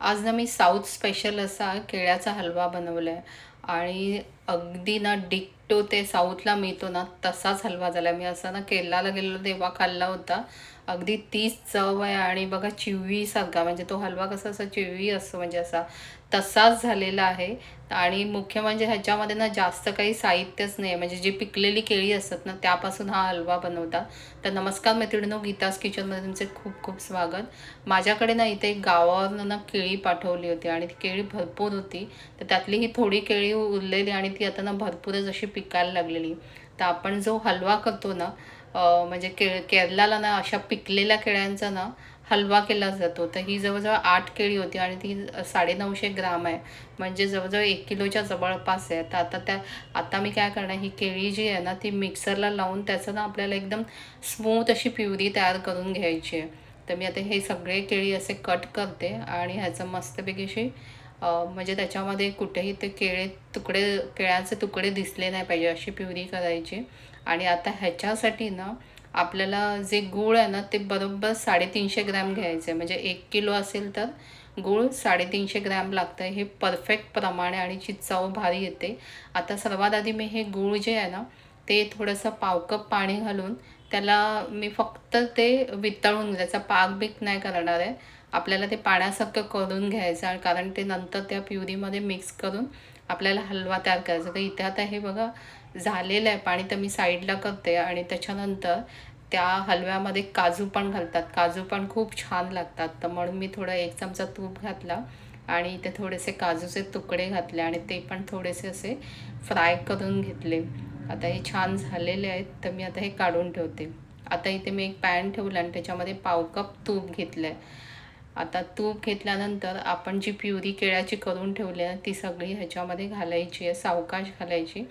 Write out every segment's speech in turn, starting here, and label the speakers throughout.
Speaker 1: आज ना मी south special असा केळ्याचा हलवा बनवला आहे आणि अगदी ना डिक्टो ते साऊथला मिळतो ना तसाच हलवा झाला. मी असा ना केरलाला गेलेलो तेव्हा खाल्ला होता. अगदी तीच चव आहे आणि बघा चिववीसारखा, म्हणजे तो हलवा कसा असा चिववी असतो म्हणजे असा तसाच झालेला आहे. आणि मुख्य म्हणजे ह्याच्यामध्ये ना जास्त काही साहित्यच नाही आहे, म्हणजे जी पिकलेली केळी असतात ना त्यापासून हा हलवा बनवतात. तर नमस्कार मैत्रिणींनो, गीताज किचनमध्ये तुमचे खूप खूप स्वागत. माझ्याकडे ना इथे एक गावावरून ना केळी पाठवली होती आणि ती केळी भरपूर होती. तर त्यातली ही थोडी केळी उरलेली आणि ती आता ना भरपूरच अशी पिकायला लागलेली. तर आपण जो हलवा करतो ना, म्हणजे केरलाला ना अशा पिकलेल्या केळ्यांचा ना हलवा केला जातो. तर ही जवळजवळ 8 केळी होती आणि ती 950 ग्राम आहे, म्हणजे जवळजवळ 1 किलोच्या जवळपास आहे. तर आता मी काय करणार, ही केळी जी आहे ना ती मिक्सरला लावून त्याचं ना आपल्याला एकदम स्मूथ अशी प्युरी तयार करून घ्यायची आहे. तर मी आता हे सगळे केळी असे कट करते आणि ह्याचं मस्तपैकी अशी म्हणजे त्याच्यामध्ये कुठेही ते केळ्याचे तुकडे दिसले नाही पाहिजे अशी प्युरी करायची. आणि आता ह्याच्यासाठी ना आपल्याला जे गूळ आहे ना ते बरोबर 350 ग्रॅम घ्यायचं आहे. म्हणजे 1 किलो असेल तर गूळ 350 ग्रॅम लागतं आहे. हे परफेक्ट प्रमाण आहे आणि चव भारी येते. आता सर्वात आधी मी हे गूळ जे आहे ना ते थोडंसं पाव कप पाणी घालून त्याला मी फक्त ते वितळून, त्याचा पाक बीक नाही करणार आहे. आपल्याला ते पाण्यासारखं करून घ्यायचं आहे, कारण ते नंतर त्या प्युरीमध्ये मिक्स करून आपल्याला हलवा तयार करायचा. तर इथे आता हे बघा झालेलं आहे पाणी, तर मी साईडला करते. आणि त्याच्यानंतर त्या हलव्यामध्ये काजू पण घालतात. काजू पण खूप छान लागतात. तर म्हणून मी थोडा 1 चमचा तूप घातला आणि इथे थोडेसे काजूचे तुकडे घातले आणि ते पण थोडेसे असे फ्राय करून घेतले. आता हे छान झालेले आहेत, तर मी आता हे काढून ठेवते. आता इथे मी एक पॅन ठेवला आणि त्याच्यामध्ये पाव कप तूप घेतलं आहे. आता तूप घेतल्यानंतर आपण जी प्युरी केळ्याची करून ठेवली आहे ती सगळी ह्याच्यामध्ये घालायची आहे, सावकाश घालायची.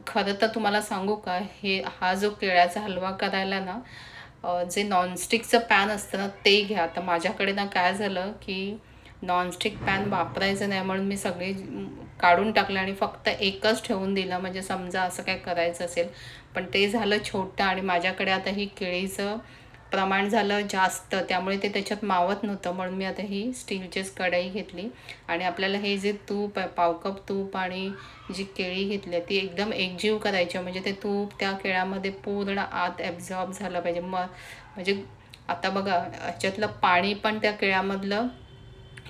Speaker 1: खरं तर तुम्हाला सांगू का, हा जो केळ्याचा हलवा करायला ना जे नॉनस्टिकचं पॅन असतं ना ते घ्या. तर माझ्याकडे ना काय झालं की नॉनस्टिक पॅन वापरायचं नाही, म्हणून मी सगळे काढून टाकले आणि फक्त एकच ठेवून दिलं, म्हणजे समजा असं काय करायचं असेल. पण ते झालं छोटं आणि माझ्याकडे आता ही केळीचं प्रमाण झालं जास्त, त्यामुळे ते त्याच्यात मावत नव्हतं. म्हणून मी आता ही स्टीलचीच कढई घेतली आणि आपल्याला हे जे तूप आहे, पाव कप तूप आणि जी केळी घेतली ती एकदम एकजीव करायची. म्हणजे ते तूप त्या केळ्यामध्ये पूर्ण आत ॲब्झॉर्ब झालं पाहिजे. म्हणजे आता बघा ह्याच्यातलं पाणी पण त्या केळ्यामधलं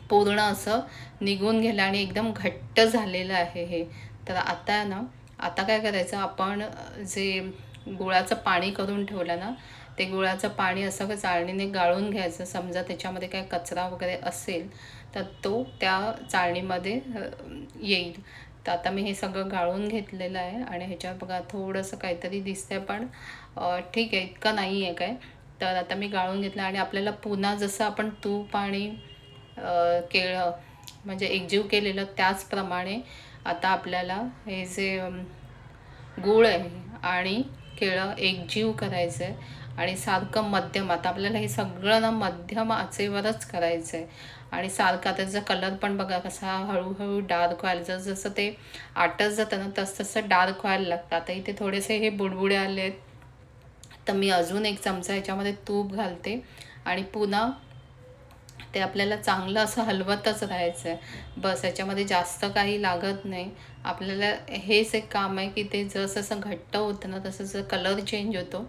Speaker 1: पूर्ण असं निघून गेलं आणि एकदम घट्ट झालेलं आहे हे. तर आता ना आता काय करायचं, आपण जे गुळाचं पाणी करून ठेवलं ना ते गुळाचं पाणी असं चाळणीने गाळून घ्यायचं. समजा त्याच्यामध्ये काय कचरा वगैरे असेल तर तो त्या चाळणीमध्ये येईल. तर आता मी हे सगळं गाळून घेतलेलं आहे आणि ह्याच्यावर बघा थोडंसं काहीतरी दिसतंय, पण ठीक आहे, इतकं नाही आहे काय. तर आता मी गाळून घेतलं आणि आपल्याला पुन्हा जसं आपण तूप आणि केळं म्हणजे एकजीव केलेलं त्याचप्रमाणे आता आपल्याला हे जे गूळ आहे आणि केळं एकजीव करायचं आहे आणि सारखं मध्यम, आता आपल्याला हे सगळं ना मध्यम आचेवरच करायचं आहे. आणि सारखं त्याचा कलर पण बघा कसा हळूहळू डार्क व्हायला, जसं ते आटत जातं ना तसं डार्क व्हायला लागतं. आता इथे थोडेसे हे बुडबुडे आले आहेत, तर मी अजून 1 चमचा याच्यामध्ये तूप घालते आणि पुन्हा ते आपल्याला चांगलं असं हलवतच राहायचं आहे. बस, याच्यामध्ये जास्त काही लागत नाही. आपल्याला हेच एक काम आहे की ते जसं घट्ट होतं ना तसं कलर चेंज होतो.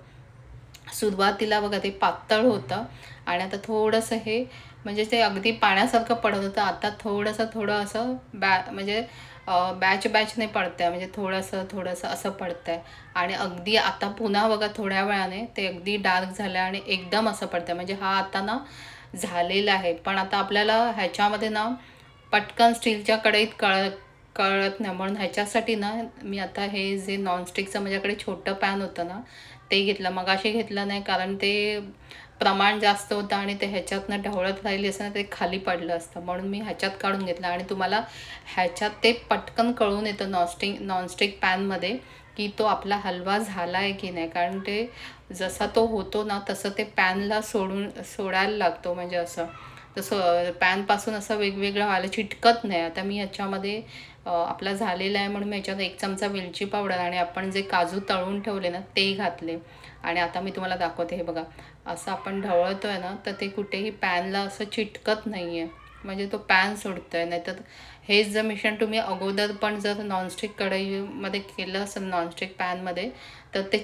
Speaker 1: सुरुवातीला बघा ते पातळ होतं आणि आता थोडंसं हे म्हणजे ते अगदी पाण्यासारखं पडत होतं. आता थोडं असं म्हणजे बॅच नाही पडतं आहे, म्हणजे थोडंसं असं पडतं आहे. आणि अगदी आता पुन्हा बघा थोड्या वेळाने ते अगदी डार्क झालं आणि एकदम असं पडतं आहे. म्हणजे हा आता ना झालेला आहे. पण आता आपल्याला ह्याच्यामध्ये ना पटकन स्टीलच्या कढईत कळत नाही, म्हणून ह्याच्यासाठी ना मी आता हे जे नॉनस्टिकचं माझ्याकडे छोटं पॅन होतं ना ते घेतलं. मगाशी घेतलं नाही कारण ते प्रमाण जास्त होतं आणि ते ह्याच्यातनं ढवळत राहिली असं ना ते खाली पडलं असतं, म्हणून मी ह्याच्यात काढून घेतलं. आणि तुम्हाला ह्याच्यात ते पटकन कळून येतं नॉनस्टिक पॅनमध्ये की तो आपला हलवा झाला आहे की नाही, कारण ते जसा तो होतो ना तसं ते पॅनला सोडायला लागतो, म्हणजे असं तसं पॅनपासून असं वेगवेगळं व्हायला चिटकत नाही. आता मी ह्याच्यामध्ये आपला झालेला आहे म्हणून मी ह्याच्यात 1 चमचा वेलची पावडर आणि आपण जे काजू तळून ठेवले ना ते घातले. आणि आता मी तुम्हाला दाखवते, हे बघा असं आपण ढवळतो आहे ना तर ते कुठेही पॅनला असं चिटकत नाही आहे. म्हणजे तो पॅन सुटतोय. नाहीतर हेच जर मिश्रण तुम्ही अगोदर पण जर नॉनस्टिक कढईमध्ये केलं असेल, नॉनस्टिक पॅनमध्ये, तर ते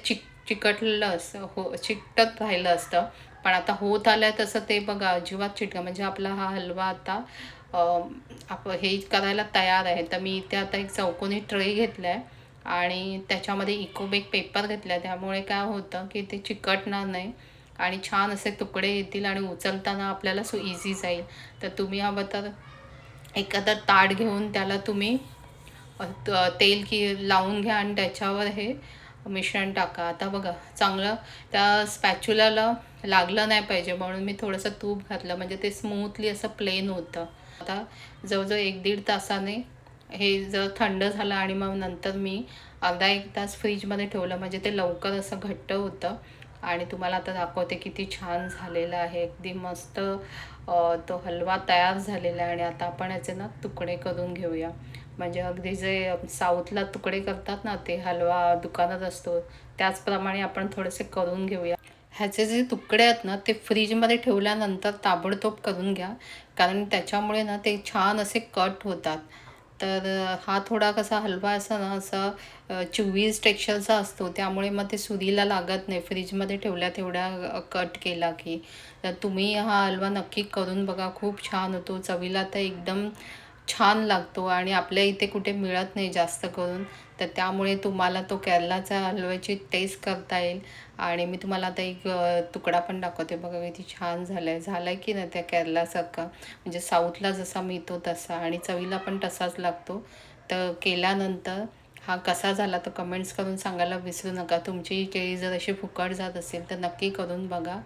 Speaker 1: चिकटलेलं असतं, चिकटत राहिलं असतं. पण आता होत आलं आहे तसं ते बघा अजिबात चिटकं. म्हणजे आपला हा हलवा आता हे करायला तयार आहे. तर मी इथे आता एक चौकोनी ट्रे घेतला आहे आणि त्याच्यामध्ये इकोबेक पेपर घेतला आहे. त्यामुळे काय होतं की ते चिकटणार नाही आणि छान असे तुकडे येतील आणि उचलताना आपल्याला इझी जाईल. तर तुम्ही हवं तर एखादं ताट घेऊन त्याला तुम्ही तेल लावून घ्या आणि त्याच्यावर हे मिश्रण टाका. आता बघा चांगलं त्या स्पॅच्युलाला लागलं नाही पाहिजे म्हणून मी थोडंसं तूप घातलं, म्हणजे ते स्मूथली असं प्लेन होतं. आता जवळजवळ 1-1.5 तासाने हे जर थंड झालं आणि मग नंतर मी अर्धा 1 तास फ्रीजमध्ये ठेवलं, म्हणजे ते लवकर असं घट्ट होतं. आणि तुम्हाला आता दाखवते किती छान झालेलं आहे. अगदी मस्त तो हलवा तयार झालेला आहे. आणि आता आपण याचे ना तुकडे करून घेऊया. म्हणजे अगदी जे साऊथला तुकडे करतात ना, ते हलवा दुकानात असतो त्याचप्रमाणे आपण थोडेसे करून घेऊया. ह्याचे जे तुकडे आहेत ना, ते फ्रीजमध्ये ठेवल्यानंतर ताबडतोब करून घ्या, कारण त्याच्यामुळे ना ते छान असे कट होतात. तर हा थोडा कसा हलवा असा ना, असा चुवीस टेक्स्चरचा असतो, त्यामुळे मग ते सुरीला लागत नाही फ्रीजमध्ये ठेवल्या तेवढ्या कट केला की. तर तुम्ही हा हलवा नक्की करून बघा, खूप छान होतो चवीला, तर एकदम छान लागतो आणि आपल्या इथे कुठे मिळत नाही जास्त करून. तर त्यामुळे तुम्हाला तो केरलाचा हलव्याची टेस्ट करता येईल. आणि मी तुम्हाला आता एक तुकडा पण दाखवते बघा, किती छान झालं आहे की नाही त्या केरलासारखा, म्हणजे साऊथला जसा मिळतो तसा आणि चवीला पण तसाच लागतो. तर केल्यानंतर हा कसा झाला तर कमेंट्स करून सांगायला विसरू नका. तुमची केळी जर अशी फुकट जात असेल तर नक्की करून बघा.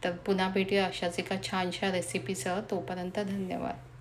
Speaker 1: तर पुन्हा भेटूया अशाच एका छानशा रेसिपीसह. तोपर्यंत धन्यवाद.